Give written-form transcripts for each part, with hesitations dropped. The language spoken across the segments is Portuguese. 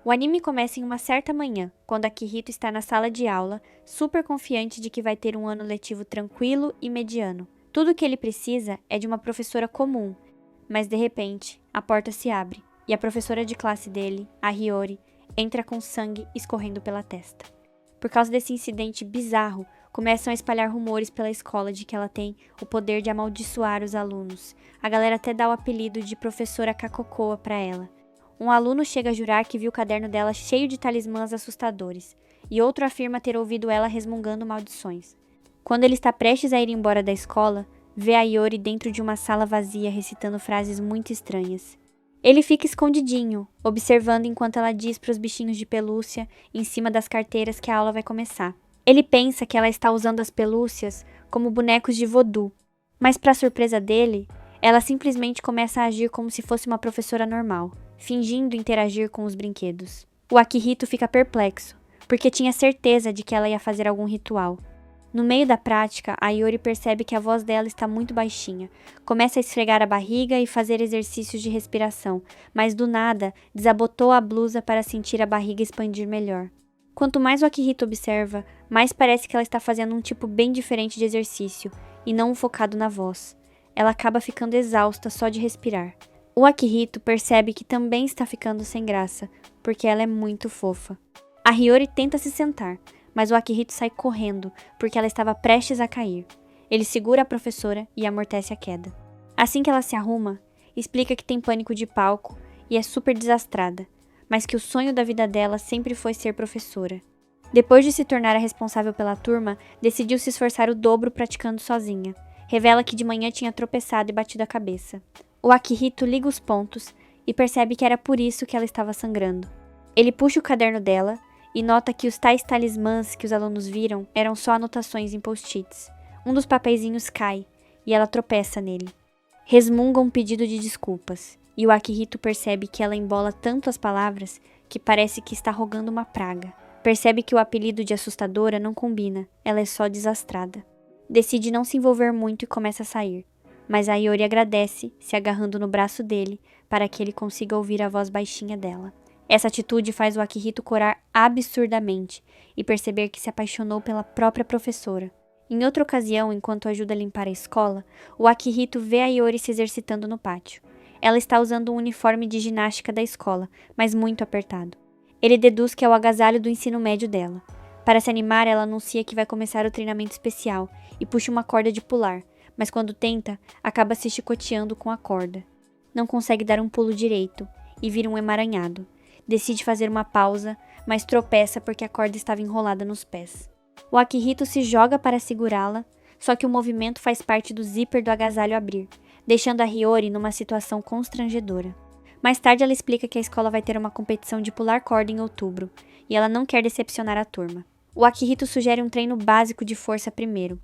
O anime começa em uma certa manhã, quando Akihito está na sala de aula, super confiante de que vai ter um ano letivo tranquilo e mediano. Tudo o que ele precisa é de uma professora comum, mas de repente, a porta se abre e a professora de classe dele, a Hiyori, entra com sangue escorrendo pela testa. Por causa desse incidente bizarro, começam a espalhar rumores pela escola de que ela tem o poder de amaldiçoar os alunos. A galera até dá o apelido de professora Kakokoa para ela. Um aluno chega a jurar que viu o caderno dela cheio de talismãs assustadores, e outro afirma ter ouvido ela resmungando maldições. Quando ele está prestes a ir embora da escola, vê a Hiyori dentro de uma sala vazia recitando frases muito estranhas. Ele fica escondidinho, observando enquanto ela diz para os bichinhos de pelúcia em cima das carteiras que a aula vai começar. Ele pensa que ela está usando as pelúcias como bonecos de voodoo, mas para surpresa dele, ela simplesmente começa a agir como se fosse uma professora normal, fingindo interagir com os brinquedos. O Akihito fica perplexo, porque tinha certeza de que ela ia fazer algum ritual. No meio da prática, a Hiyori percebe que a voz dela está muito baixinha. Começa a esfregar a barriga e fazer exercícios de respiração, mas do nada, desabotou a blusa para sentir a barriga expandir melhor. Quanto mais o Akihito observa, mais parece que ela está fazendo um tipo bem diferente de exercício, e não um focado na voz. Ela acaba ficando exausta só de respirar. O Akihito percebe que também está ficando sem graça, porque ela é muito fofa. A Hiyori tenta se sentar, mas o Akihito sai correndo, porque ela estava prestes a cair. Ele segura a professora e amortece a queda. Assim que ela se arruma, explica que tem pânico de palco e é super desastrada, mas que o sonho da vida dela sempre foi ser professora. Depois de se tornar a responsável pela turma, decidiu se esforçar o dobro praticando sozinha. Revela que de manhã tinha tropeçado e batido a cabeça. O Akihito liga os pontos e percebe que era por isso que ela estava sangrando. Ele puxa o caderno dela e nota que os tais talismãs que os alunos viram eram só anotações em post-its. Um dos papeizinhos cai e ela tropeça nele. Resmunga um pedido de desculpas, e o Akihito percebe que ela embola tanto as palavras que parece que está rogando uma praga. Percebe que o apelido de assustadora não combina, ela é só desastrada. Decide não se envolver muito e começa a sair, mas a Hiyori agradece, se agarrando no braço dele para que ele consiga ouvir a voz baixinha dela. Essa atitude faz o Akihito corar absurdamente e perceber que se apaixonou pela própria professora. Em outra ocasião, enquanto ajuda a limpar a escola, o Akihito vê a Hiyori se exercitando no pátio. Ela está usando um uniforme de ginástica da escola, mas muito apertado. Ele deduz que é o agasalho do ensino médio dela. Para se animar, ela anuncia que vai começar o treinamento especial e puxa uma corda de pular, mas quando tenta, acaba se chicoteando com a corda. Não consegue dar um pulo direito e vira um emaranhado. Decide fazer uma pausa, mas tropeça porque a corda estava enrolada nos pés. O Akihito se joga para segurá-la, só que o movimento faz parte do zíper do agasalho abrir, deixando a Hiyori numa situação constrangedora. Mais tarde ela explica que a escola vai ter uma competição de pular corda em outubro, e ela não quer decepcionar a turma. O Akihito sugere um treino básico de força primeiro.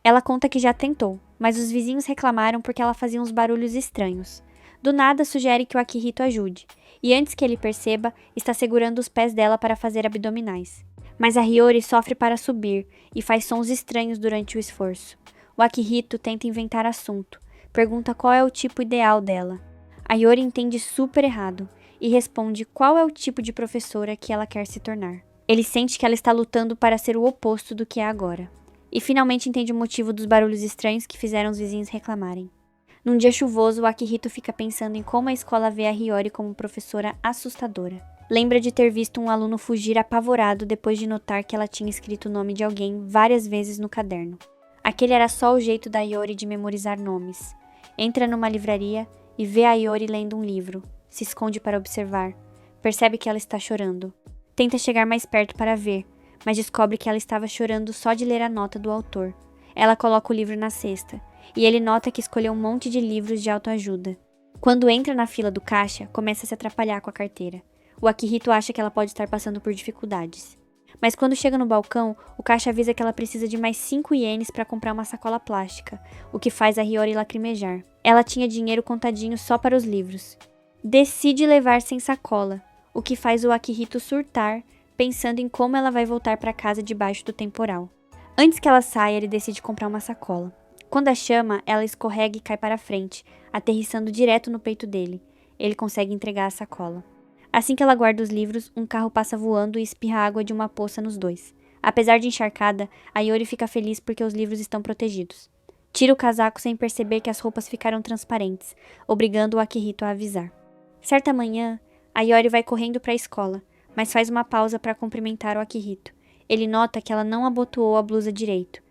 Ela conta que já tentou, mas os vizinhos reclamaram porque ela fazia uns barulhos estranhos. Do nada sugere que o Akihito ajude, e antes que ele perceba, está segurando os pés dela para fazer abdominais. Mas a Hiyori sofre para subir e faz sons estranhos durante o esforço. O Akihito tenta inventar assunto, pergunta qual é o tipo ideal dela. A Hiyori entende super errado e responde qual é o tipo de professora que ela quer se tornar. Ele sente que ela está lutando para ser o oposto do que é agora. E finalmente entende o motivo dos barulhos estranhos que fizeram os vizinhos reclamarem. Num dia chuvoso, o Akihito fica pensando em como a escola vê a Hiyori como professora assustadora. Lembra de ter visto um aluno fugir apavorado depois de notar que ela tinha escrito o nome de alguém várias vezes no caderno. Aquele era só o jeito da Hiyori de memorizar nomes. Entra numa livraria e vê a Hiyori lendo um livro. Se esconde para observar. Percebe que ela está chorando. Tenta chegar mais perto para ver, mas descobre que ela estava chorando só de ler a nota do autor. Ela coloca o livro na cesta, e ele nota que escolheu um monte de livros de autoajuda. Quando entra na fila do caixa, começa a se atrapalhar com a carteira. O Akihito acha que ela pode estar passando por dificuldades. Mas quando chega no balcão, o caixa avisa que ela precisa de mais 5 ienes para comprar uma sacola plástica, o que faz a Hiyori lacrimejar. Ela tinha dinheiro contadinho só para os livros. Decide levar sem sacola, o que faz o Akihito surtar, pensando em como ela vai voltar para casa debaixo do temporal. Antes que ela saia, ele decide comprar uma sacola. Quando a chama, ela escorrega e cai para frente, aterrissando direto no peito dele. Ele consegue entregar a sacola. Assim que ela guarda os livros, um carro passa voando e espirra água de uma poça nos dois. Apesar de encharcada, a Iori fica feliz porque os livros estão protegidos. Tira o casaco sem perceber que as roupas ficaram transparentes, obrigando o Akihito a avisar. Certa manhã, a Iori vai correndo para a escola, mas faz uma pausa para cumprimentar o Akihito. Ele nota que ela não abotoou a blusa direito.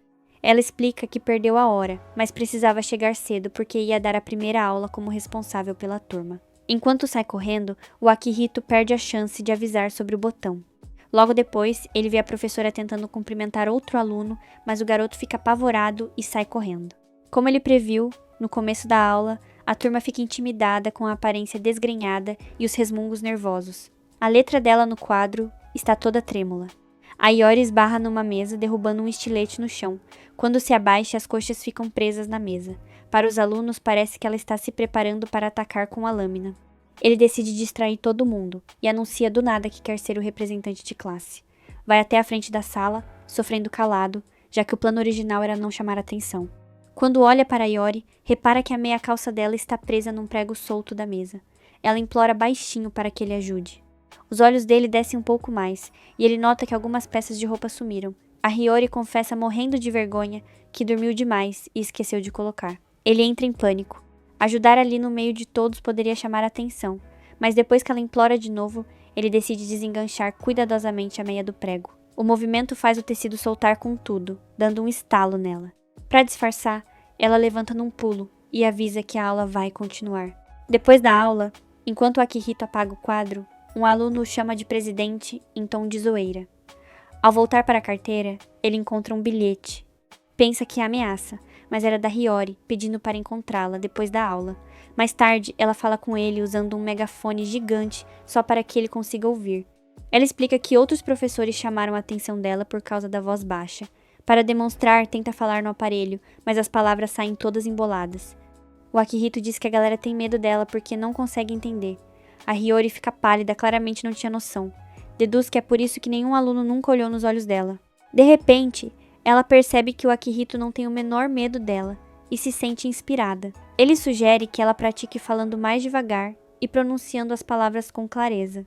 Ela explica que perdeu a hora, mas precisava chegar cedo porque ia dar a primeira aula como responsável pela turma. Enquanto sai correndo, o Akihito perde a chance de avisar sobre o botão. Logo depois, ele vê a professora tentando cumprimentar outro aluno, mas o garoto fica apavorado e sai correndo. Como ele previu, no começo da aula, a turma fica intimidada com a aparência desgrenhada e os resmungos nervosos. A letra dela no quadro está toda trêmula. A Iori esbarra numa mesa, derrubando um estilete no chão. Quando se abaixa, as coxas ficam presas na mesa. Para os alunos, parece que ela está se preparando para atacar com a lâmina. Ele decide distrair todo mundo e anuncia do nada que quer ser o representante de classe. Vai até a frente da sala, sofrendo calado, já que o plano original era não chamar atenção. Quando olha para Iori, repara que a meia calça dela está presa num prego solto da mesa. Ela implora baixinho para que ele ajude. Os olhos dele descem um pouco mais, e ele nota que algumas peças de roupa sumiram. A Hiyori confessa morrendo de vergonha que dormiu demais e esqueceu de colocar. Ele entra em pânico. Ajudar ali no meio de todos poderia chamar a atenção, mas depois que ela implora de novo, ele decide desenganchar cuidadosamente a meia do prego. O movimento faz o tecido soltar com tudo, dando um estalo nela. Para disfarçar, ela levanta num pulo e avisa que a aula vai continuar. Depois da aula, enquanto Akihito apaga o quadro, um aluno o chama de presidente em tom de zoeira. Ao voltar para a carteira, ele encontra um bilhete. Pensa que é ameaça, mas era da Hiyori, pedindo para encontrá-la depois da aula. Mais tarde, ela fala com ele usando um megafone gigante só para que ele consiga ouvir. Ela explica que outros professores chamaram a atenção dela por causa da voz baixa. Para demonstrar, tenta falar no aparelho, mas as palavras saem todas emboladas. O Akihito diz que a galera tem medo dela porque não consegue entender. A Hiyori fica pálida, claramente não tinha noção. Deduz que é por isso que nenhum aluno nunca olhou nos olhos dela. De repente, ela percebe que o Akihito não tem o menor medo dela e se sente inspirada. Ele sugere que ela pratique falando mais devagar e pronunciando as palavras com clareza.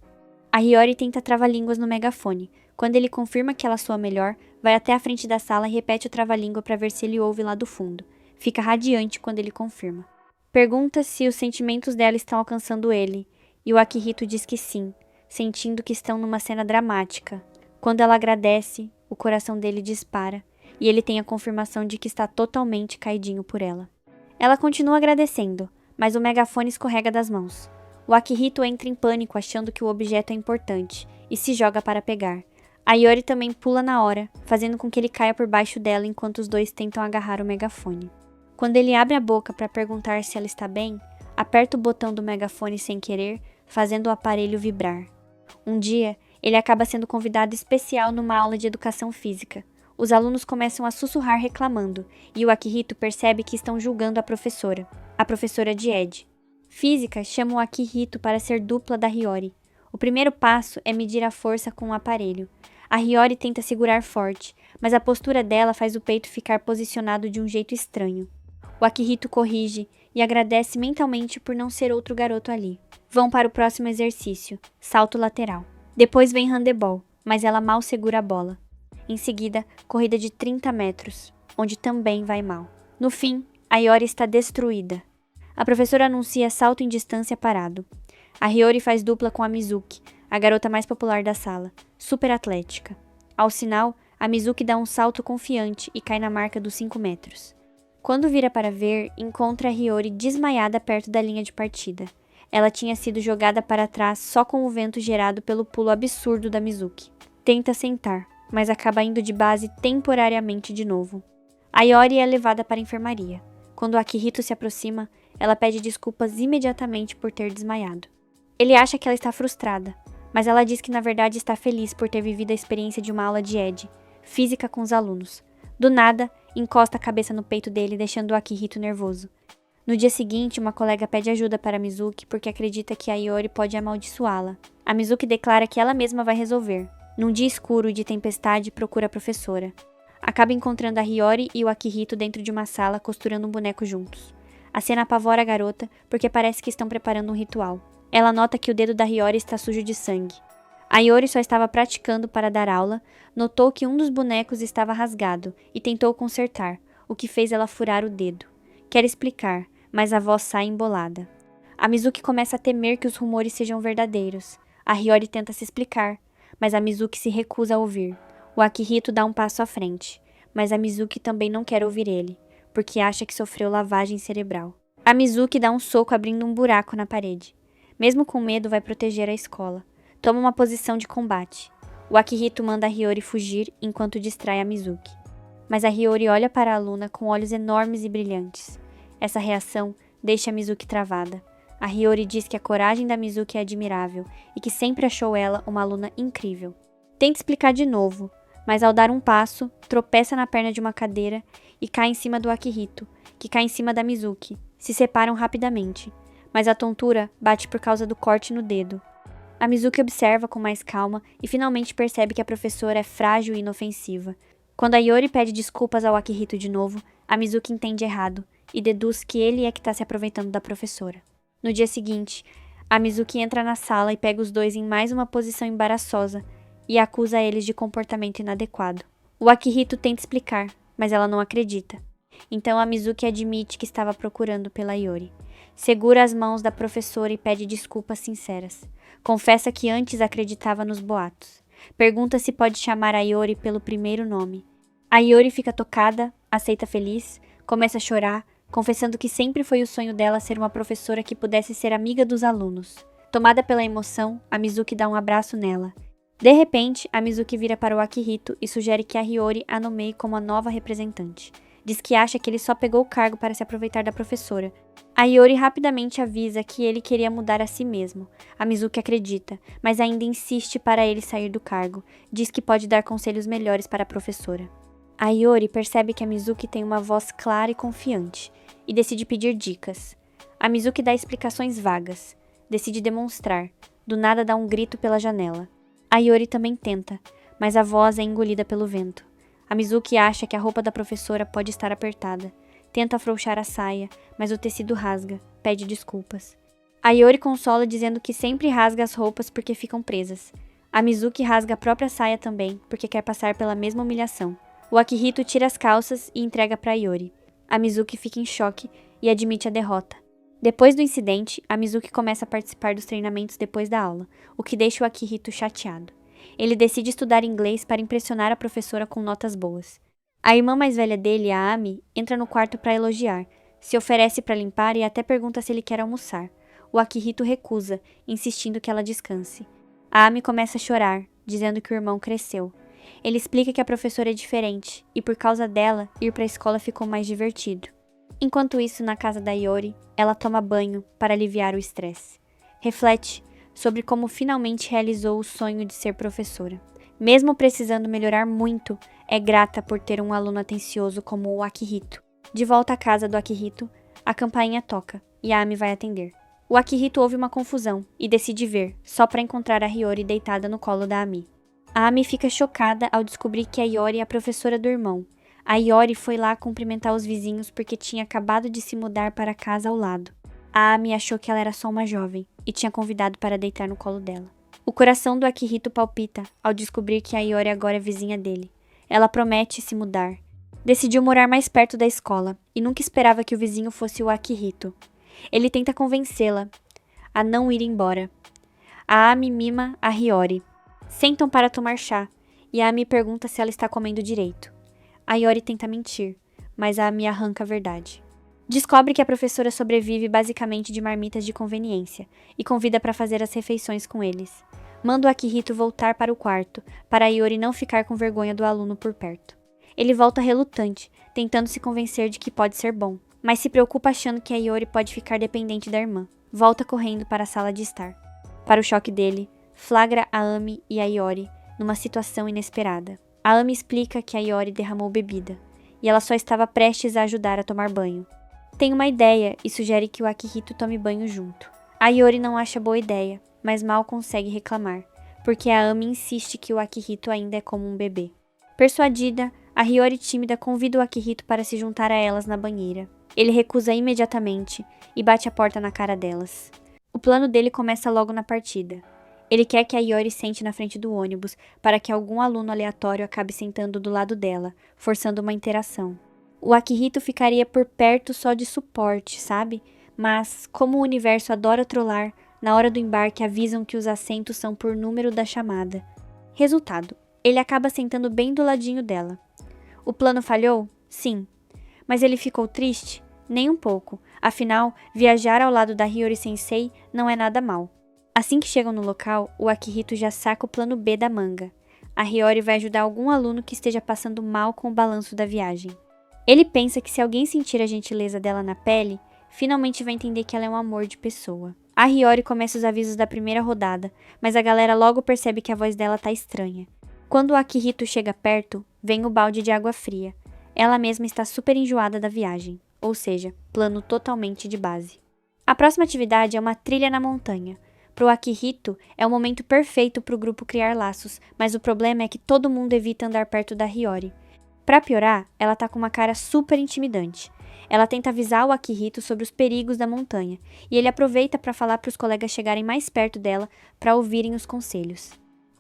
A Hiyori tenta trava-línguas no megafone. Quando ele confirma que ela soa melhor, vai até a frente da sala e repete o trava-língua para ver se ele ouve lá do fundo. Fica radiante quando ele confirma. Pergunta se os sentimentos dela estão alcançando ele, e o Akihito diz que sim, sentindo que estão numa cena dramática. Quando ela agradece, o coração dele dispara, e ele tem a confirmação de que está totalmente caidinho por ela. Ela continua agradecendo, mas o megafone escorrega das mãos. O Akihito entra em pânico achando que o objeto é importante, e se joga para pegar. A Hiyori também pula na hora, fazendo com que ele caia por baixo dela enquanto os dois tentam agarrar o megafone. Quando ele abre a boca para perguntar se ela está bem, aperta o botão do megafone sem querer, fazendo o aparelho vibrar. Um dia, ele acaba sendo convidado especial numa aula de educação física. Os alunos começam a sussurrar reclamando, e o Akihito percebe que estão julgando a professora de Ed. Física chama o Akihito para ser dupla da Hiyori. O primeiro passo é medir a força com o aparelho. A Hiyori tenta segurar forte, mas a postura dela faz o peito ficar posicionado de um jeito estranho. O Akihito corrige e agradece mentalmente por não ser outro garoto ali. Vão para o próximo exercício, salto lateral. Depois vem handebol, mas ela mal segura a bola. Em seguida, corrida de 30 metros, onde também vai mal. No fim, a Hiyori está destruída. A professora anuncia salto em distância parado. A Hiyori faz dupla com a Mizuki, a garota mais popular da sala, super atlética. Ao sinal, a Mizuki dá um salto confiante e cai na marca dos 5 metros. Quando vira para ver, encontra a Hiyori desmaiada perto da linha de partida. Ela tinha sido jogada para trás só com o vento gerado pelo pulo absurdo da Mizuki. Tenta sentar, mas acaba indo de base temporariamente de novo. A Hiyori é levada para a enfermaria. Quando Akihito se aproxima, ela pede desculpas imediatamente por ter desmaiado. Ele acha que ela está frustrada, mas ela diz que na verdade está feliz por ter vivido a experiência de uma aula de Ed, física com os alunos. Do nada, encosta a cabeça no peito dele, deixando o Akihito nervoso. No dia seguinte, uma colega pede ajuda para Mizuki porque acredita que a Hiyori pode amaldiçoá-la. A Mizuki declara que ela mesma vai resolver. Num dia escuro e de tempestade, procura a professora. Acaba encontrando a Hiyori e o Akihito dentro de uma sala costurando um boneco juntos. A cena apavora a garota porque parece que estão preparando um ritual. Ela nota que o dedo da Hiyori está sujo de sangue. A Hiyori só estava praticando para dar aula, notou que um dos bonecos estava rasgado e tentou consertar, o que fez ela furar o dedo. Quer explicar, mas a voz sai embolada. A Mizuki começa a temer que os rumores sejam verdadeiros. A Hiyori tenta se explicar, mas a Mizuki se recusa a ouvir. O Akihito dá um passo à frente, mas a Mizuki também não quer ouvir ele, porque acha que sofreu lavagem cerebral. A Mizuki dá um soco abrindo um buraco na parede. Mesmo com medo, vai proteger a escola. Toma uma posição de combate. O Akihito manda a Hiyori fugir enquanto distrai a Mizuki. Mas a Hiyori olha para a aluna com olhos enormes e brilhantes. Essa reação deixa a Mizuki travada. A Hiyori diz que a coragem da Mizuki é admirável e que sempre achou ela uma aluna incrível. Tenta explicar de novo, mas ao dar um passo, tropeça na perna de uma cadeira e cai em cima do Akihito, que cai em cima da Mizuki. Se separam rapidamente, mas a tontura bate por causa do corte no dedo. A Mizuki observa com mais calma e finalmente percebe que a professora é frágil e inofensiva. Quando a Hiyori pede desculpas ao Akihito de novo, a Mizuki entende errado e deduz que ele é que está se aproveitando da professora. No dia seguinte, a Mizuki entra na sala e pega os dois em mais uma posição embaraçosa e acusa eles de comportamento inadequado. O Akihito tenta explicar, mas ela não acredita. Então a Mizuki admite que estava procurando pela Hiyori. Segura as mãos da professora e pede desculpas sinceras. Confessa que antes acreditava nos boatos. Pergunta se pode chamar a Hiyori pelo primeiro nome. A Hiyori fica tocada, aceita feliz, começa a chorar, confessando que sempre foi o sonho dela ser uma professora que pudesse ser amiga dos alunos. Tomada pela emoção, a Mizuki dá um abraço nela. De repente, a Mizuki vira para o Akihito e sugere que a Hiyori a nomeie como a nova representante. Diz que acha que ele só pegou o cargo para se aproveitar da professora. A Hiyori rapidamente avisa que ele queria mudar a si mesmo. A Mizuki acredita, mas ainda insiste para ele sair do cargo. Diz que pode dar conselhos melhores para a professora. A Hiyori percebe que a Mizuki tem uma voz clara e confiante, e decide pedir dicas. A Mizuki dá explicações vagas. Decide demonstrar. Do nada dá um grito pela janela. A Hiyori também tenta, mas a voz é engolida pelo vento. A Mizuki acha que a roupa da professora pode estar apertada. Tenta afrouxar a saia, mas o tecido rasga. Pede desculpas. A Hiyori consola dizendo que sempre rasga as roupas porque ficam presas. A Mizuki rasga a própria saia também, porque quer passar pela mesma humilhação. O Akihito tira as calças e entrega para Hiyori. A Mizuki fica em choque e admite a derrota. Depois do incidente, a Mizuki começa a participar dos treinamentos depois da aula, o que deixa o Akihito chateado. Ele decide estudar inglês para impressionar a professora com notas boas. A irmã mais velha dele, a Ami, entra no quarto para elogiar, se oferece para limpar e até pergunta se ele quer almoçar. O Akihito recusa, insistindo que ela descanse. A Ami começa a chorar, dizendo que o irmão cresceu. Ele explica que a professora é diferente e por causa dela, ir para a escola ficou mais divertido. Enquanto isso, na casa da Hiyori, ela toma banho para aliviar o estresse. Reflete sobre como finalmente realizou o sonho de ser professora. Mesmo precisando melhorar muito, é grata por ter um aluno atencioso como o Akihito. De volta à casa do Akihito, a campainha toca e a Ami vai atender. O Akihito ouve uma confusão e decide ver, só para encontrar a Hiyori deitada no colo da Ami. A Ami fica chocada ao descobrir que a Hiyori é a professora do irmão. A Hiyori foi lá cumprimentar os vizinhos porque tinha acabado de se mudar para a casa ao lado. A Ami achou que ela era só uma jovem e tinha convidado para deitar no colo dela. O coração do Akihito palpita ao descobrir que a Hiyori agora é vizinha dele. Ela promete se mudar. Decidiu morar mais perto da escola e nunca esperava que o vizinho fosse o Akihito. Ele tenta convencê-la a não ir embora. A Ami mima a Hiyori. Sentam para tomar chá e a Ami pergunta se ela está comendo direito. A Hiyori tenta mentir, mas a Ami arranca a verdade. Descobre que a professora sobrevive basicamente de marmitas de conveniência e convida para fazer as refeições com eles. Manda o Akihito voltar para o quarto, para a Hiyori não ficar com vergonha do aluno por perto. Ele volta relutante, tentando se convencer de que pode ser bom, mas se preocupa achando que a Hiyori pode ficar dependente da irmã. Volta correndo para a sala de estar. Para o choque dele, flagra a Ami e a Hiyori numa situação inesperada. A Ami explica que a Hiyori derramou bebida, e ela só estava prestes a ajudar a tomar banho. Tem uma ideia e sugere que o Akihito tome banho junto. A Hiyori não acha boa ideia, mas mal consegue reclamar, porque a Ami insiste que o Akihito ainda é como um bebê. Persuadida, a Hiyori tímida convida o Akihito para se juntar a elas na banheira. Ele recusa imediatamente e bate a porta na cara delas. O O plano dele começa logo na partida. Ele quer que a Iori sente na frente do ônibus para que algum aluno aleatório acabe sentando do lado dela, forçando uma interação. O Akihito ficaria por perto só de suporte, sabe? Mas, como o universo adora trollar, na hora do embarque avisam que os assentos são por número da chamada. Resultado, ele acaba sentando bem do ladinho dela. O plano falhou? Sim. Mas ele ficou triste? Nem um pouco. Afinal, viajar ao lado da Hiyori Sensei não é nada mal. Assim que chegam no local, o Akihito já saca o plano B da manga. A Hiyori vai ajudar algum aluno que esteja passando mal com o balanço da viagem. Ele pensa que se alguém sentir a gentileza dela na pele, finalmente vai entender que ela é um amor de pessoa. A Hiyori começa os avisos da primeira rodada, mas a galera logo percebe que a voz dela tá estranha. Quando o Akihito chega perto, vem o balde de água fria. Ela mesma está super enjoada da viagem, ou seja, plano totalmente de base. A próxima atividade é uma trilha na montanha. Pro Akihito, é o momento perfeito pro grupo criar laços, mas o problema é que todo mundo evita andar perto da Hiyori. Pra piorar, ela tá com uma cara super intimidante. Ela tenta avisar o Akihito sobre os perigos da montanha, e ele aproveita para falar para os colegas chegarem mais perto dela para ouvirem os conselhos.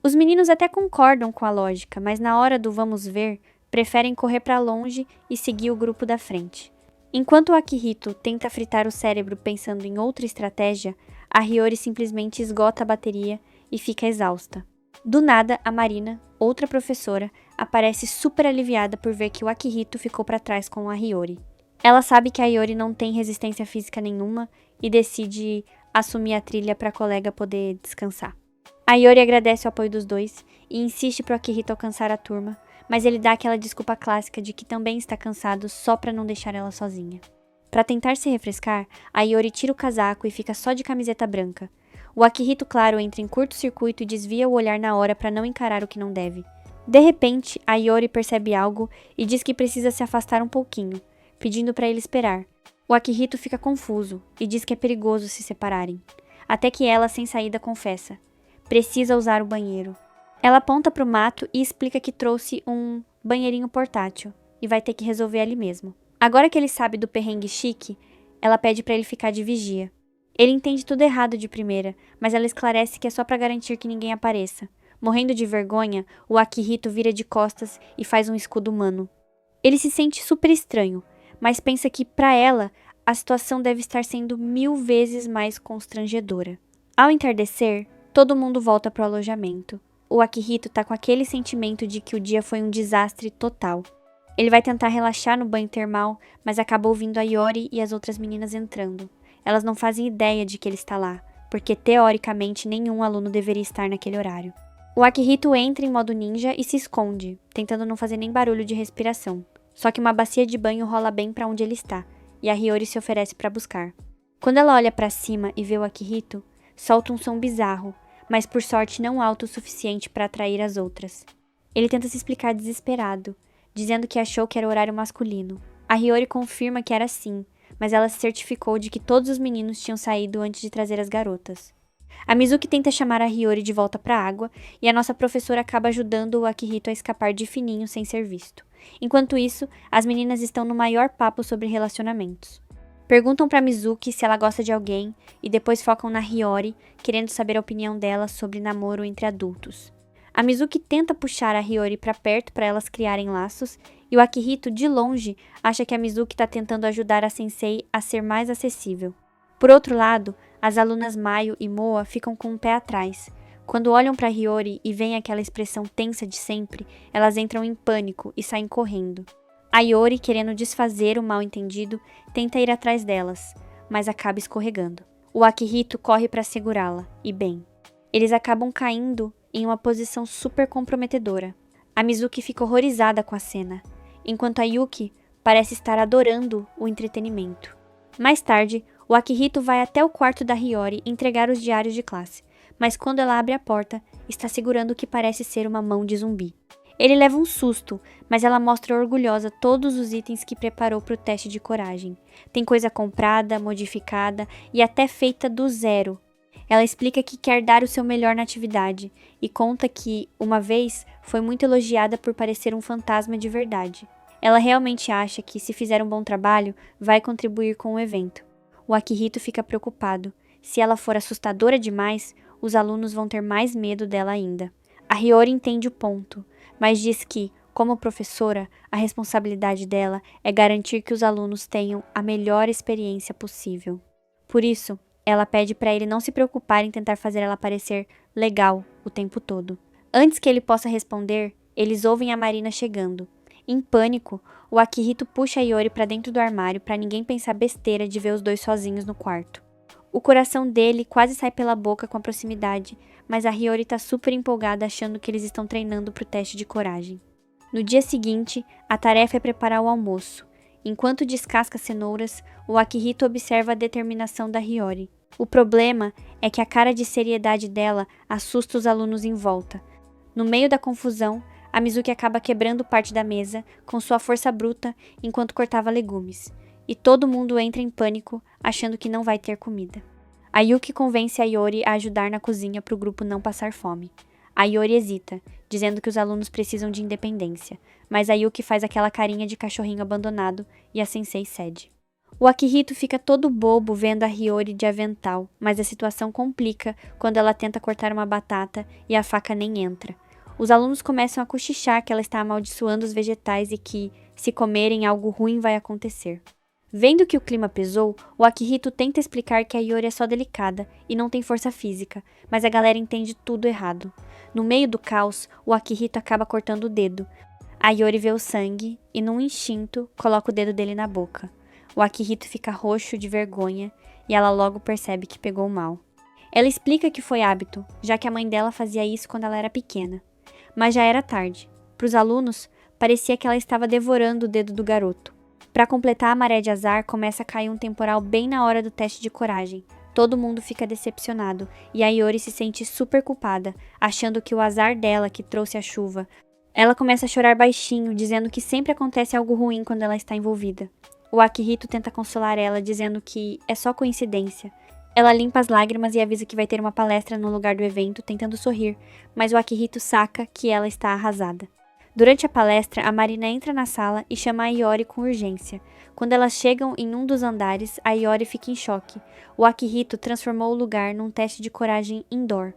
Os meninos até concordam com a lógica, mas na hora do vamos ver, preferem correr para longe e seguir o grupo da frente. Enquanto o Akihito tenta fritar o cérebro pensando em outra estratégia, a Hiyori simplesmente esgota a bateria e fica exausta. Do nada, a Marina, outra professora, aparece super aliviada por ver que o Akihito ficou para trás com a Hiyori. Ela sabe que a Hiyori não tem resistência física nenhuma e decide assumir a trilha para a colega poder descansar. A Hiyori agradece o apoio dos dois e insiste para o Akihito alcançar a turma, mas ele dá aquela desculpa clássica de que também está cansado só para não deixar ela sozinha. Para tentar se refrescar, a Hiyori tira o casaco e fica só de camiseta branca. O Akihito, claro, entra em curto-circuito e desvia o olhar na hora para não encarar o que não deve. De repente, a Hiyori percebe algo e diz que precisa se afastar um pouquinho, pedindo para ele esperar. O Akihito fica confuso e diz que é perigoso se separarem. Até que ela, sem saída, confessa: precisa usar o banheiro. Ela aponta para o mato e explica que trouxe um banheirinho portátil e vai ter que resolver ali mesmo. Agora que ele sabe do perrengue chique, ela pede para ele ficar de vigia. Ele entende tudo errado de primeira, mas ela esclarece que é só para garantir que ninguém apareça. Morrendo de vergonha, o Akihito vira de costas e faz um escudo humano. Ele se sente super estranho, mas pensa que, para ela, a situação deve estar sendo 1000 vezes mais constrangedora. Ao entardecer, todo mundo volta pro alojamento. O Akihito tá com aquele sentimento de que o dia foi um desastre total. Ele vai tentar relaxar no banho termal, mas acaba ouvindo a Hiyori e as outras meninas entrando. Elas não fazem ideia de que ele está lá, porque teoricamente nenhum aluno deveria estar naquele horário. O Akihito entra em modo ninja e se esconde, tentando não fazer nem barulho de respiração. Só que uma bacia de banho rola bem para onde ele está, e a Hiyori se oferece para buscar. Quando ela olha para cima e vê o Akihito, solta um som bizarro, mas por sorte não alto o suficiente para atrair as outras. Ele tenta se explicar desesperado, dizendo que achou que era horário masculino. A Hiyori confirma que era sim, mas ela se certificou de que todos os meninos tinham saído antes de trazer as garotas. A Mizuki tenta chamar a Hiyori de volta para a água, e a nossa professora acaba ajudando o Akihito a escapar de fininho sem ser visto. Enquanto isso, as meninas estão no maior papo sobre relacionamentos. Perguntam para Mizuki se ela gosta de alguém e depois focam na Hiyori, querendo saber a opinião dela sobre namoro entre adultos. A Mizuki tenta puxar a Hiyori para perto para elas criarem laços, e o Akihito, de longe, acha que a Mizuki está tentando ajudar a sensei a ser mais acessível. Por outro lado, as alunas Mayu e Moa ficam com o pé atrás. Quando olham para Hiyori e veem aquela expressão tensa de sempre, elas entram em pânico e saem correndo. A Hiyori, querendo desfazer o mal-entendido, tenta ir atrás delas, mas acaba escorregando. O Akihito corre para segurá-la, e bem, eles acabam caindo em uma posição super comprometedora. A Mizuki fica horrorizada com a cena, enquanto a Yuki parece estar adorando o entretenimento. Mais tarde, o Akihito vai até o quarto da Hiyori entregar os diários de classe, mas quando ela abre a porta, está segurando o que parece ser uma mão de zumbi. Ele leva um susto, mas ela mostra orgulhosa todos os itens que preparou para o teste de coragem. Tem coisa comprada, modificada e até feita do zero. Ela explica que quer dar o seu melhor na atividade e conta que, uma vez, foi muito elogiada por parecer um fantasma de verdade. Ela realmente acha que, se fizer um bom trabalho, vai contribuir com o evento. O Akihito fica preocupado, se ela for assustadora demais, os alunos vão ter mais medo dela ainda. A Hiyori entende o ponto, mas diz que, como professora, a responsabilidade dela é garantir que os alunos tenham a melhor experiência possível. Por isso, ela pede para ele não se preocupar em tentar fazer ela parecer legal o tempo todo. Antes que ele possa responder, eles ouvem a Marina chegando. Em pânico, o Akihito puxa a Hiyori para dentro do armário para ninguém pensar besteira de ver os dois sozinhos no quarto. O coração dele quase sai pela boca com a proximidade, mas a Hiyori tá super empolgada achando que eles estão treinando pro teste de coragem. No dia seguinte, a tarefa é preparar o almoço. Enquanto descasca cenouras, o Akihito observa a determinação da Hiyori. O problema é que a cara de seriedade dela assusta os alunos em volta. No meio da confusão, a Mizuki acaba quebrando parte da mesa com sua força bruta enquanto cortava legumes. E todo mundo entra em pânico, achando que não vai ter comida. A Yuki convence a Hiyori a ajudar na cozinha para o grupo não passar fome. A Hiyori hesita, dizendo que os alunos precisam de independência, mas a Yuki faz aquela carinha de cachorrinho abandonado e a sensei cede. O Akihito fica todo bobo vendo a Hiyori de avental, mas a situação complica quando ela tenta cortar uma batata e a faca nem entra. Os alunos começam a cochichar que ela está amaldiçoando os vegetais e que, se comerem, algo ruim vai acontecer. Vendo que o clima pesou, o Akihito tenta explicar que a Hiyori é só delicada e não tem força física, mas a galera entende tudo errado. No meio do caos, o Akihito acaba cortando o dedo. A Hiyori vê o sangue e, num instinto, coloca o dedo dele na boca. O Akihito fica roxo de vergonha e ela logo percebe que pegou mal. Ela explica que foi hábito, já que a mãe dela fazia isso quando ela era pequena. Mas já era tarde. Para os alunos, parecia que ela estava devorando o dedo do garoto. Para completar a maré de azar, começa a cair um temporal bem na hora do teste de coragem. Todo mundo fica decepcionado e a Hiyori se sente super culpada, achando que o azar dela que trouxe a chuva. Ela começa a chorar baixinho, dizendo que sempre acontece algo ruim quando ela está envolvida. O Akihito tenta consolar ela, dizendo que é só coincidência. Ela limpa as lágrimas e avisa que vai ter uma palestra no lugar do evento, tentando sorrir, mas o Akihito saca que ela está arrasada. Durante a palestra, a Marina entra na sala e chama a Hiyori com urgência. Quando elas chegam em um dos andares, a Hiyori fica em choque. O Akihito transformou o lugar num teste de coragem indoor.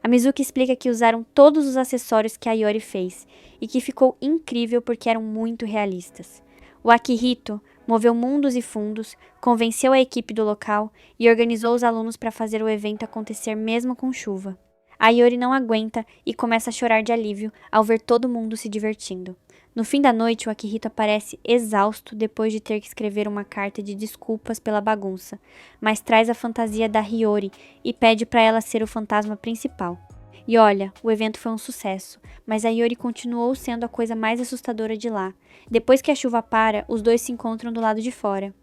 A Mizuki explica que usaram todos os acessórios que a Hiyori fez e que ficou incrível porque eram muito realistas. O Akihito moveu mundos e fundos, convenceu a equipe do local e organizou os alunos para fazer o evento acontecer mesmo com chuva. A Hiyori não aguenta e começa a chorar de alívio ao ver todo mundo se divertindo. No fim da noite, o Akihito aparece exausto depois de ter que escrever uma carta de desculpas pela bagunça, mas traz a fantasia da Hiyori e pede para ela ser o fantasma principal. E olha, o evento foi um sucesso, mas a Hiyori continuou sendo a coisa mais assustadora de lá. Depois que a chuva para, os dois se encontram do lado de fora.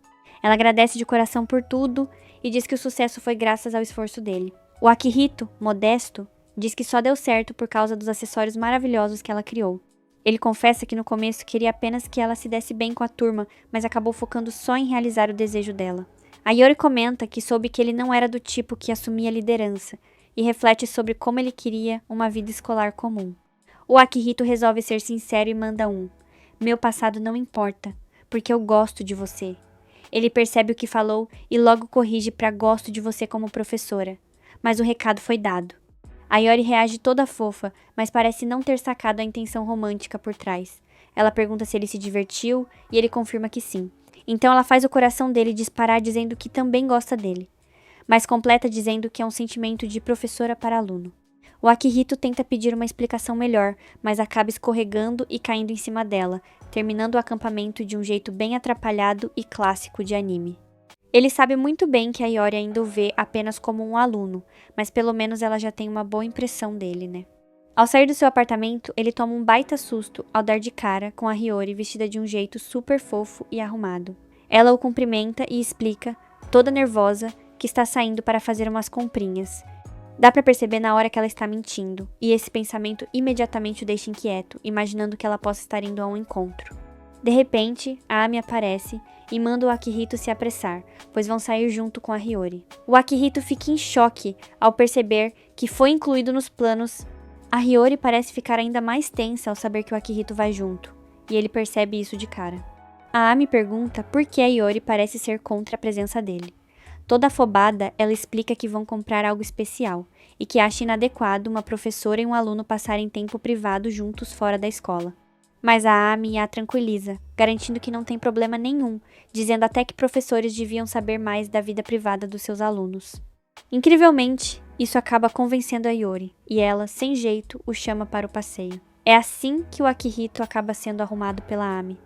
Ela agradece de coração por tudo e diz que o sucesso foi graças ao esforço dele. O Akihito, modesto, diz que só deu certo por causa dos acessórios maravilhosos que ela criou. Ele confessa que no começo queria apenas que ela se desse bem com a turma, mas acabou focando só em realizar o desejo dela. A Hiyori comenta que soube que ele não era do tipo que assumia liderança e reflete sobre como ele queria uma vida escolar comum. O Akihito resolve ser sincero e manda um: "Meu passado não importa, porque eu gosto de você." Ele percebe o que falou e logo corrige para "gosto de você como professora." Mas o recado foi dado. A Hiyori reage toda fofa, mas parece não ter sacado a intenção romântica por trás. Ela pergunta se ele se divertiu e ele confirma que sim. Então ela faz o coração dele disparar dizendo que também gosta dele, mas completa dizendo que é um sentimento de professora para aluno. O Akihito tenta pedir uma explicação melhor, mas acaba escorregando e caindo em cima dela, terminando o acampamento de um jeito bem atrapalhado e clássico de anime. Ele sabe muito bem que a Hiyori ainda o vê apenas como um aluno, mas pelo menos ela já tem uma boa impressão dele, né? Ao sair do seu apartamento, ele toma um baita susto ao dar de cara com a Hiyori vestida de um jeito super fofo e arrumado. Ela o cumprimenta e explica, toda nervosa, que está saindo para fazer umas comprinhas. Dá pra perceber na hora que ela está mentindo, e esse pensamento imediatamente o deixa inquieto, imaginando que ela possa estar indo a um encontro. De repente, a Ami aparece e manda o Akihito se apressar, pois vão sair junto com a Hiyori. O Akihito fica em choque ao perceber que foi incluído nos planos. A Hiyori parece ficar ainda mais tensa ao saber que o Akihito vai junto, e ele percebe isso de cara. A Ami pergunta por que a Hiyori parece ser contra a presença dele. Toda afobada, ela explica que vão comprar algo especial e que acha inadequado uma professora e um aluno passarem tempo privado juntos fora da escola. Mas a Amy a tranquiliza, garantindo que não tem problema nenhum, dizendo até que professores deviam saber mais da vida privada dos seus alunos. Incrivelmente, isso acaba convencendo a Iori, e ela, sem jeito, o chama para o passeio. É assim que o Akihito acaba sendo arrumado pela Amy.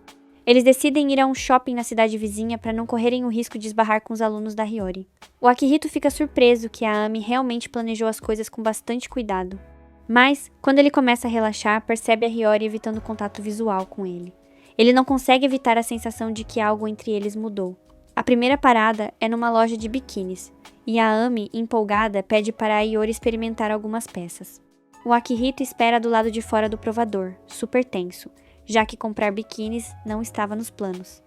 Eles decidem ir a um shopping na cidade vizinha para não correrem o risco de esbarrar com os alunos da Hiyori. O Akihito fica surpreso que a Amy realmente planejou as coisas com bastante cuidado. Mas, quando ele começa a relaxar, percebe a Hiyori evitando contato visual com ele. Ele não consegue evitar a sensação de que algo entre eles mudou. A primeira parada é numa loja de biquínis, e a Amy, empolgada, pede para a Hiyori experimentar algumas peças. O Akihito espera do lado de fora do provador, super tenso, já que comprar biquínis não estava nos planos.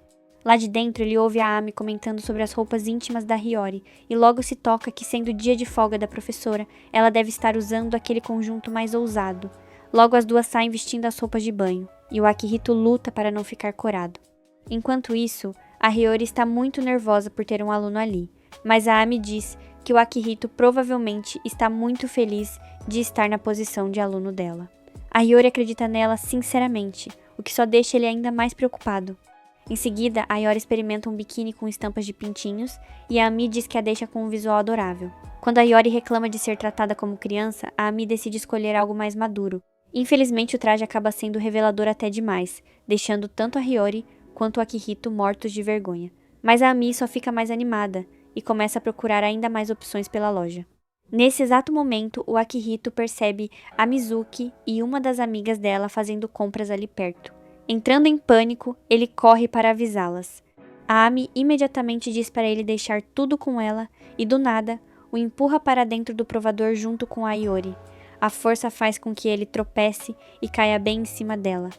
Lá de dentro, ele ouve a Amy comentando sobre as roupas íntimas da Hiyori e logo se toca que, sendo dia de folga da professora, ela deve estar usando aquele conjunto mais ousado. Logo as duas saem vestindo as roupas de banho, e o Akihito luta para não ficar corado. Enquanto isso, a Hiyori está muito nervosa por ter um aluno ali, mas a Amy diz que o Akihito provavelmente está muito feliz de estar na posição de aluno dela. A Hiyori acredita nela sinceramente, o que só deixa ele ainda mais preocupado. Em seguida, a Hiyori experimenta um biquíni com estampas de pintinhos e a Ami diz que a deixa com um visual adorável. Quando a Hiyori reclama de ser tratada como criança, a Ami decide escolher algo mais maduro. Infelizmente, o traje acaba sendo revelador até demais, deixando tanto a Hiyori quanto o Akihito mortos de vergonha. Mas a Ami só fica mais animada e começa a procurar ainda mais opções pela loja. Nesse exato momento, o Akihito percebe a Mizuki e uma das amigas dela fazendo compras ali perto. Entrando em pânico, ele corre para avisá-las. A Amy imediatamente diz para ele deixar tudo com ela e, do nada, o empurra para dentro do provador junto com a Hiyori. A força faz com que ele tropece e caia bem em cima dela.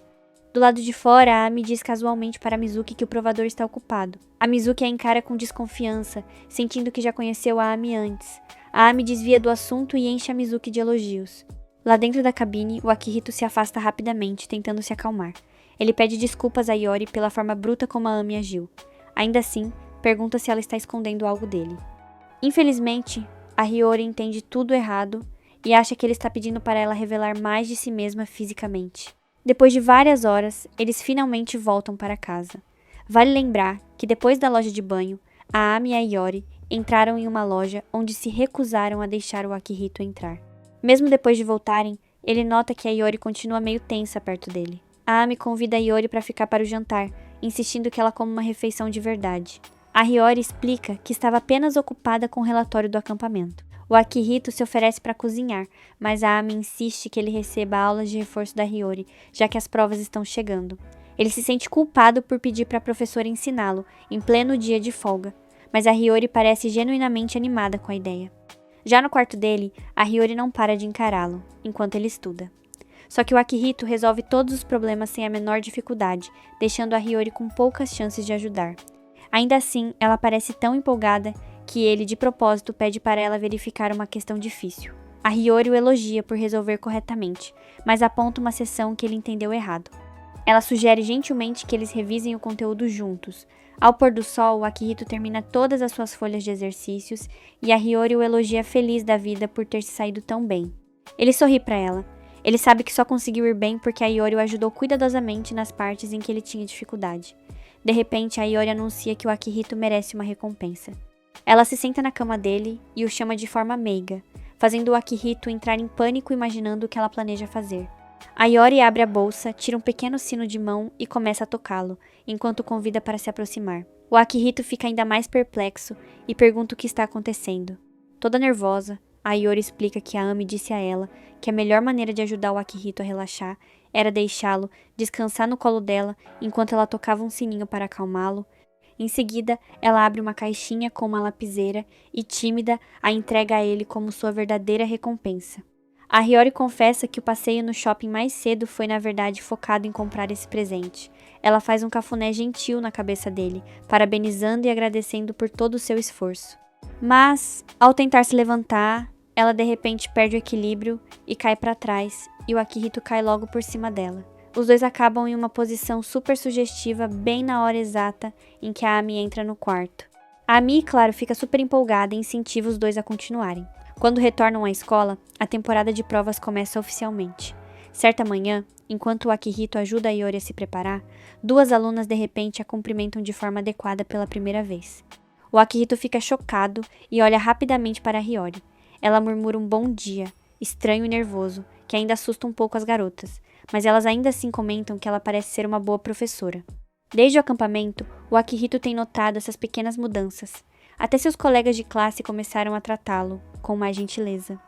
Do lado de fora, a Amy diz casualmente para a Mizuki que o provador está ocupado. A Mizuki a encara com desconfiança, sentindo que já conheceu a Amy antes. A Amy desvia do assunto e enche a Mizuki de elogios. Lá dentro da cabine, o Akihito se afasta rapidamente, tentando se acalmar. Ele pede desculpas a Hiyori pela forma bruta como a Amy agiu. Ainda assim, pergunta se ela está escondendo algo dele. Infelizmente, a Hiyori entende tudo errado e acha que ele está pedindo para ela revelar mais de si mesma fisicamente. Depois de várias horas, eles finalmente voltam para casa. Vale lembrar que depois da loja de banho, a Amy e a Hiyori entraram em uma loja onde se recusaram a deixar o Akihito entrar. Mesmo depois de voltarem, ele nota que a Hiyori continua meio tensa perto dele. A Amy convida a Hiyori para ficar para o jantar, insistindo que ela coma uma refeição de verdade. A Hiyori explica que estava apenas ocupada com o relatório do acampamento. O Akihito se oferece para cozinhar, mas a Amy insiste que ele receba aulas de reforço da Hiyori, já que as provas estão chegando. Ele se sente culpado por pedir para a professora ensiná-lo, em pleno dia de folga, mas a Hiyori parece genuinamente animada com a ideia. Já no quarto dele, a Hiyori não para de encará-lo, enquanto ele estuda. Só que o Akihito resolve todos os problemas sem a menor dificuldade, deixando a Hiyori com poucas chances de ajudar. Ainda assim, ela parece tão empolgada que ele, de propósito, pede para ela verificar uma questão difícil. A Hiyori o elogia por resolver corretamente, mas aponta uma seção que ele entendeu errado. Ela sugere gentilmente que eles revisem o conteúdo juntos. Ao pôr do sol, o Akihito termina todas as suas folhas de exercícios e a Hiyori o elogia feliz da vida por ter se saído tão bem. Ele sorri para ela. Ele sabe que só conseguiu ir bem porque a Hiyori o ajudou cuidadosamente nas partes em que ele tinha dificuldade. De repente, a Hiyori anuncia que o Akihito merece uma recompensa. Ela se senta na cama dele e o chama de forma meiga, fazendo o Akihito entrar em pânico imaginando o que ela planeja fazer. A Hiyori abre a bolsa, tira um pequeno sino de mão e começa a tocá-lo, enquanto o convida para se aproximar. O Akihito fica ainda mais perplexo e pergunta o que está acontecendo. Toda nervosa, a Hiyori explica que a Amy disse a ela que a melhor maneira de ajudar o Akihito a relaxar era deixá-lo descansar no colo dela enquanto ela tocava um sininho para acalmá-lo. Em seguida, ela abre uma caixinha com uma lapiseira e, tímida, a entrega a ele como sua verdadeira recompensa. A Hiyori confessa que o passeio no shopping mais cedo foi na verdade focado em comprar esse presente. Ela faz um cafuné gentil na cabeça dele, parabenizando e agradecendo por todo o seu esforço. Mas, ao tentar se levantar, ela de repente perde o equilíbrio e cai para trás, e o Akihito cai logo por cima dela. Os dois acabam em uma posição super sugestiva bem na hora exata em que a Amy entra no quarto. A Ami, claro, fica super empolgada e incentiva os dois a continuarem. Quando retornam à escola, a temporada de provas começa oficialmente. Certa manhã, enquanto o Akihito ajuda a Iori a se preparar, duas alunas de repente a cumprimentam de forma adequada pela primeira vez. O Akihito fica chocado e olha rapidamente para a Hiyori. Ela murmura um bom dia, estranho e nervoso, que ainda assusta um pouco as garotas, mas elas ainda assim comentam que ela parece ser uma boa professora. Desde o acampamento, o Akihito tem notado essas pequenas mudanças. Até seus colegas de classe começaram a tratá-lo com mais gentileza.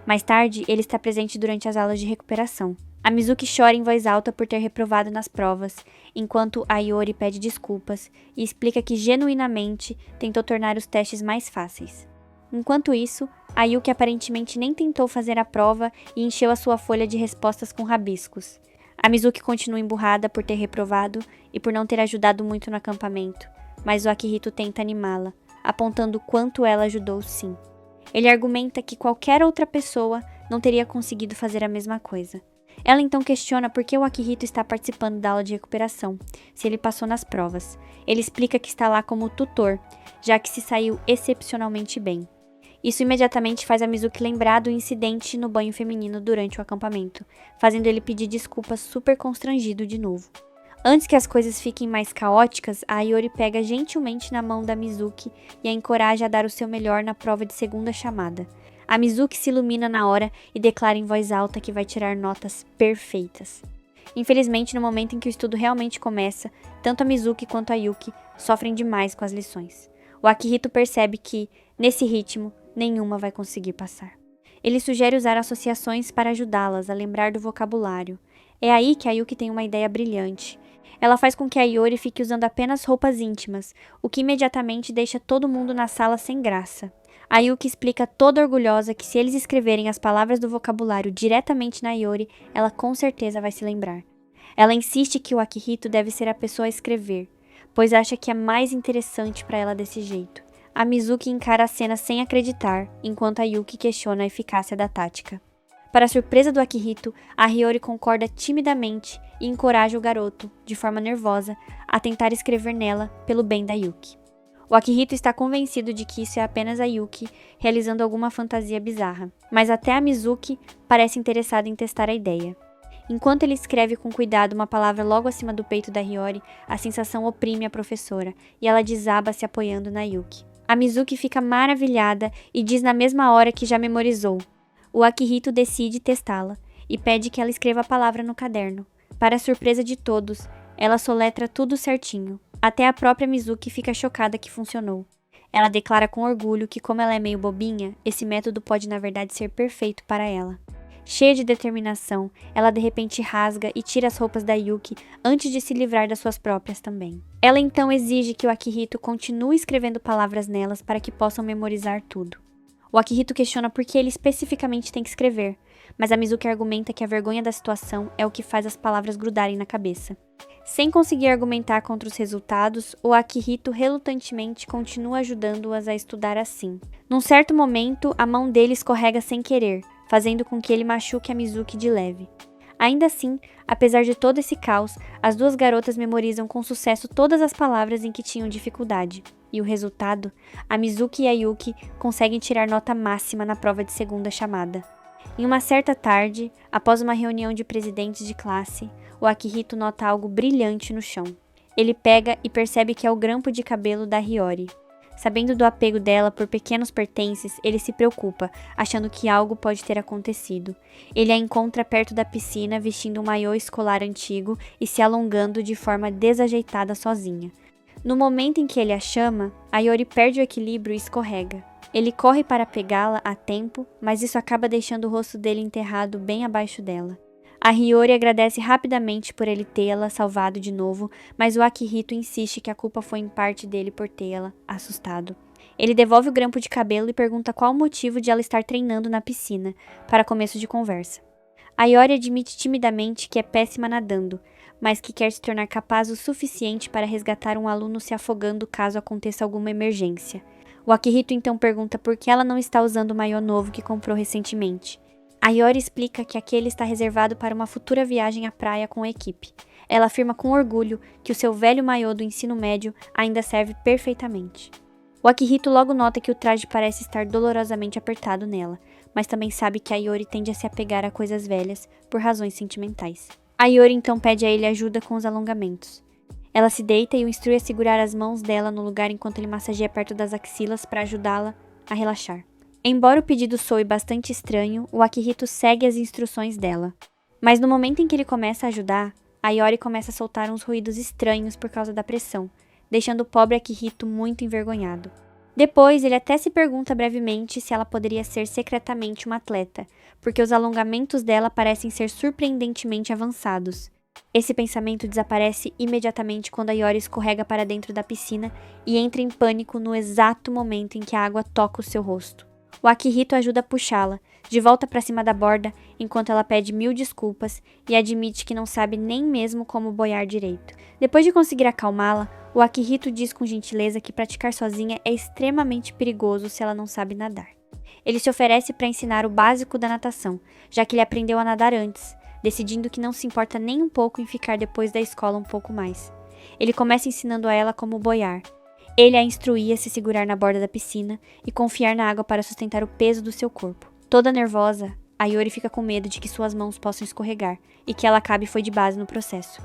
Mais tarde, ele está presente durante as aulas de recuperação. A Mizuki chora em voz alta por ter reprovado nas provas, enquanto a Iori pede desculpas e explica que genuinamente tentou tornar os testes mais fáceis. Enquanto isso, a Yuki aparentemente nem tentou fazer a prova e encheu a sua folha de respostas com rabiscos. A Mizuki continua emburrada por ter reprovado e por não ter ajudado muito no acampamento, mas o Akihito tenta animá-la, apontando o quanto ela ajudou sim. Ele argumenta que qualquer outra pessoa não teria conseguido fazer a mesma coisa. Ela então questiona por que o Akihito está participando da aula de recuperação, se ele passou nas provas. Ele explica que está lá como tutor, já que se saiu excepcionalmente bem. Isso imediatamente faz a Mizuki lembrar do incidente no banho feminino durante o acampamento, fazendo ele pedir desculpas super constrangido de novo. Antes que as coisas fiquem mais caóticas, a Iori pega gentilmente na mão da Mizuki e a encoraja a dar o seu melhor na prova de segunda chamada. A Mizuki se ilumina na hora e declara em voz alta que vai tirar notas perfeitas. Infelizmente, no momento em que o estudo realmente começa, tanto a Mizuki quanto a Yuki sofrem demais com as lições. O Akihito percebe que, nesse ritmo, nenhuma vai conseguir passar. Ele sugere usar associações para ajudá-las a lembrar do vocabulário. É aí que a Yuki tem uma ideia brilhante. Ela faz com que a Iori fique usando apenas roupas íntimas, o que imediatamente deixa todo mundo na sala sem graça. A Yuki explica toda orgulhosa que se eles escreverem as palavras do vocabulário diretamente na Iori, ela com certeza vai se lembrar. Ela insiste que o Akihito deve ser a pessoa a escrever, pois acha que é mais interessante para ela desse jeito. A Mizuki encara a cena sem acreditar, enquanto a Yuki questiona a eficácia da tática. Para a surpresa do Akihito, a Hiyori concorda timidamente e encoraja o garoto, de forma nervosa, a tentar escrever nela pelo bem da Yuki. O Akihito está convencido de que isso é apenas a Yuki realizando alguma fantasia bizarra, mas até a Mizuki parece interessada em testar a ideia. Enquanto ele escreve com cuidado uma palavra logo acima do peito da Hiyori, a sensação oprime a professora e ela desaba se apoiando na Yuki. A Mizuki fica maravilhada e diz na mesma hora que já memorizou. O Akihito decide testá-la e pede que ela escreva a palavra no caderno. Para a surpresa de todos, ela soletra tudo certinho. Até a própria Mizuki fica chocada que funcionou. Ela declara com orgulho que, como ela é meio bobinha, esse método pode na verdade ser perfeito para ela. Cheia de determinação, ela de repente rasga e tira as roupas da Yuki antes de se livrar das suas próprias também. Ela então exige que o Akihito continue escrevendo palavras nelas para que possam memorizar tudo. O Akihito questiona por que ele especificamente tem que escrever, mas a Mizuki argumenta que a vergonha da situação é o que faz as palavras grudarem na cabeça. Sem conseguir argumentar contra os resultados, o Akihito relutantemente continua ajudando-as a estudar assim. Num certo momento, a mão dele escorrega sem querer, fazendo com que ele machuque a Mizuki de leve. Ainda assim, apesar de todo esse caos, as duas garotas memorizam com sucesso todas as palavras em que tinham dificuldade. E o resultado? A Mizuki e a Yuki conseguem tirar nota máxima na prova de segunda chamada. Em uma certa tarde, após uma reunião de presidentes de classe, o Akihito nota algo brilhante no chão. Ele pega e percebe que é o grampo de cabelo da Hiyori. Sabendo do apego dela por pequenos pertences, ele se preocupa, achando que algo pode ter acontecido. Ele a encontra perto da piscina vestindo um maiô escolar antigo e se alongando de forma desajeitada sozinha. No momento em que ele a chama, a Iori perde o equilíbrio e escorrega. Ele corre para pegá-la a tempo, mas isso acaba deixando o rosto dele enterrado bem abaixo dela. A Hiyori agradece rapidamente por ele tê-la salvado de novo, mas o Akihito insiste que a culpa foi em parte dele por tê-la assustado. Ele devolve o grampo de cabelo e pergunta qual o motivo de ela estar treinando na piscina, para começo de conversa. A Iori admite timidamente que é péssima nadando, mas que quer se tornar capaz o suficiente para resgatar um aluno se afogando caso aconteça alguma emergência. O Akihito então pergunta por que ela não está usando o maiô novo que comprou recentemente. A Iori explica que aquele está reservado para uma futura viagem à praia com a equipe. Ela afirma com orgulho que o seu velho maiô do ensino médio ainda serve perfeitamente. O Akihito logo nota que o traje parece estar dolorosamente apertado nela, mas também sabe que a Iori tende a se apegar a coisas velhas por razões sentimentais. A Iori então pede a ele ajuda com os alongamentos. Ela se deita e o instrui a segurar as mãos dela no lugar enquanto ele massageia perto das axilas para ajudá-la a relaxar. Embora o pedido soe bastante estranho, o Akihito segue as instruções dela. Mas no momento em que ele começa a ajudar, a Iori começa a soltar uns ruídos estranhos por causa da pressão, deixando o pobre Akihito muito envergonhado. Depois, ele até se pergunta brevemente se ela poderia ser secretamente uma atleta, porque os alongamentos dela parecem ser surpreendentemente avançados. Esse pensamento desaparece imediatamente quando a Iori escorrega para dentro da piscina e entra em pânico no exato momento em que a água toca o seu rosto. O Akihito ajuda a puxá-la, de volta para cima da borda, enquanto ela pede 1000 desculpas e admite que não sabe nem mesmo como boiar direito. Depois de conseguir acalmá-la, o Akihito diz com gentileza que praticar sozinha é extremamente perigoso se ela não sabe nadar. Ele se oferece para ensinar o básico da natação, já que ele aprendeu a nadar antes, decidindo que não se importa nem um pouco em ficar depois da escola um pouco mais. Ele começa ensinando a ela como boiar. Ele a instruía a se segurar na borda da piscina e confiar na água para sustentar o peso do seu corpo. Toda nervosa, a Iori fica com medo de que suas mãos possam escorregar e que ela acabe foi de base no processo.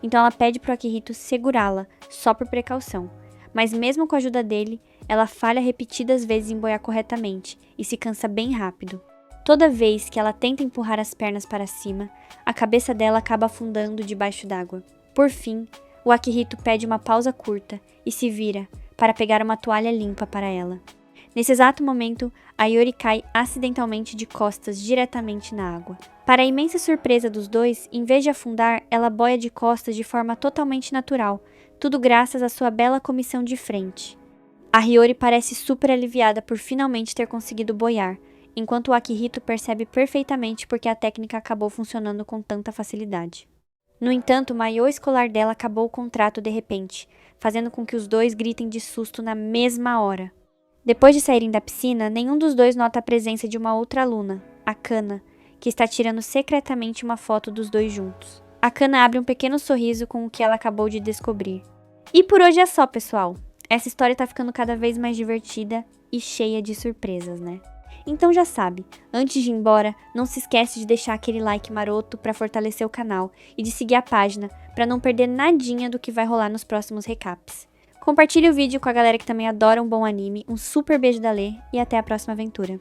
Então ela pede para o Akihito segurá-la, só por precaução. Mas mesmo com a ajuda dele, ela falha repetidas vezes em boiar corretamente e se cansa bem rápido. Toda vez que ela tenta empurrar as pernas para cima, a cabeça dela acaba afundando debaixo d'água. Por fim, o Akihito pede uma pausa curta e se vira para pegar uma toalha limpa para ela. Nesse exato momento, a Iori cai acidentalmente de costas diretamente na água. Para a imensa surpresa dos dois, em vez de afundar, ela boia de costas de forma totalmente natural, tudo graças à sua bela comissão de frente. A Hiyori parece super aliviada por finalmente ter conseguido boiar, enquanto o Akihito percebe perfeitamente porque a técnica acabou funcionando com tanta facilidade. No entanto, o maiô escolar dela acabou o contrato de repente, fazendo com que os dois gritem de susto na mesma hora. Depois de saírem da piscina, nenhum dos dois nota a presença de uma outra aluna, a Kana, que está tirando secretamente uma foto dos dois juntos. A Kana abre um pequeno sorriso com o que ela acabou de descobrir. E por hoje é só, pessoal. Essa história tá ficando cada vez mais divertida e cheia de surpresas, né? Então já sabe, antes de ir embora, não se esquece de deixar aquele like maroto para fortalecer o canal e de seguir a página para não perder nadinha do que vai rolar nos próximos recaps. Compartilhe o vídeo com a galera que também adora um bom anime, um super beijo da Lê e até a próxima aventura.